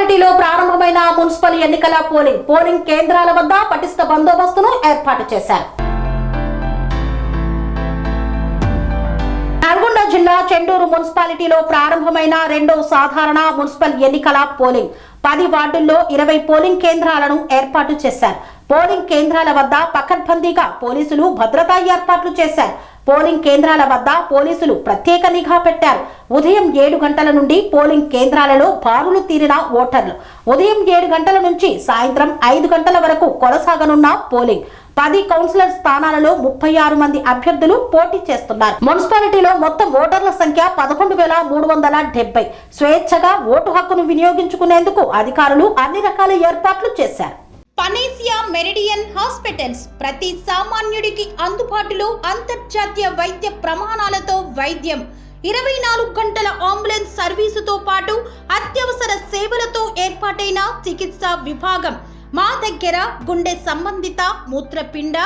మున్సిపాలిటీలో ప్రారంభమైన మున్సిపల్ ఎన్నికల పోలింగ్ కేంద్రాల వద్ద పటిష్ట బందోబస్తును ఏర్పాటు చేశారు. నల్గొండ జిల్లా చెండూరు మున్సిపాలిటీలో ప్రారంభమైన రెండో సాధారణ మున్సిపల్ ఎన్నికల పోలింగ్ 10 వార్డుల్లో 20 పోలింగ్ కేంద్రాలను ఏర్పాటు చేశారు. పోలింగ్ కేంద్రాల వద్ద పకడ్బందీగా పోలీసులు భద్రతా ఏర్పాట్లు చేశారు. పోలింగ్ కేంద్రాల వద్ద పోలీసులు ప్రత్యేక నిఘా పెట్టారు. ఉదయం 7 గంటల నుండి పోలింగ్ కేంద్రాలలో బారులు తీరిన ఓటర్లు. ఉదయం 7 గంటల నుంచి సాయంత్రం 5 గంటల వరకు కొనసాగనున్న పోలింగ్. 10 కౌన్సిలర్ స్థానాలలో 36 మంది అభ్యర్థులు పోటీ చేస్తున్నారు. మున్సిపాలిటీలో మొత్తం ఓటర్ల సంఖ్య 11,370. స్వేచ్ఛగా ఓటు హక్కును వినియోగించుకునేందుకు అధికారులు అన్ని రకాల ఏర్పాట్లు చేశారు. పనేసియా మెరిడియన్ హాస్పిటల్స్ ప్రతి సామాన్యుడికి అందుబాటులో అంతర్జాతీయ వైద్య ప్రమాణాలతో వైద్యం, 24 గంటల అంబులెన్స్ సర్వీసుతో పాటు అత్యవసర సేవలతో ఏర్పాటైన చికిత్సా విభాగం. మా దగ్గర గుండె సంబంధిత, మూత్రపిండ,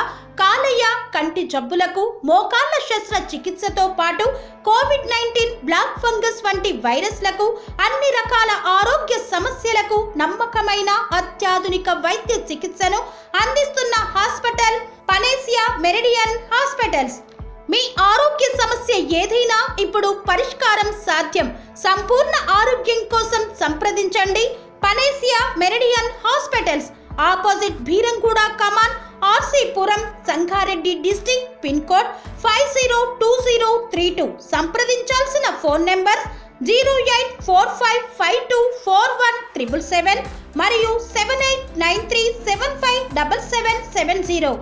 కాలేయ, కంటి జబ్బులకు, మోకాళ్ల శస్త్రచికిత్సతో పాటు కోవిడ్-19, బ్లాక్ ఫంగస్ వంటి వైరస్లకు, అన్ని రకాల ఆరోగ్య సమస్యలకు నమ్మకమైన అత్యాధునిక వైద్య చికిత్సను అందిస్తున్న హాస్పిటల్ పనేసియా మెరిడియన్ హాస్పిటల్స్. మీ ఆరోగ్య సమస్య ఏదైనా ఇప్పుడు పరిష్కారం సాధ్యం. సంపూర్ణ ఆరోగ్యం కోసం సంప్రదించండి panacea meridian hospitals, opposite Beeramguda కమాన్, R C Puram, Sangareddy district, pin code 502032. సంప్రదించాల్సిన ఫోన్ నెంబర్ 0845524177 మరియు 7893757770.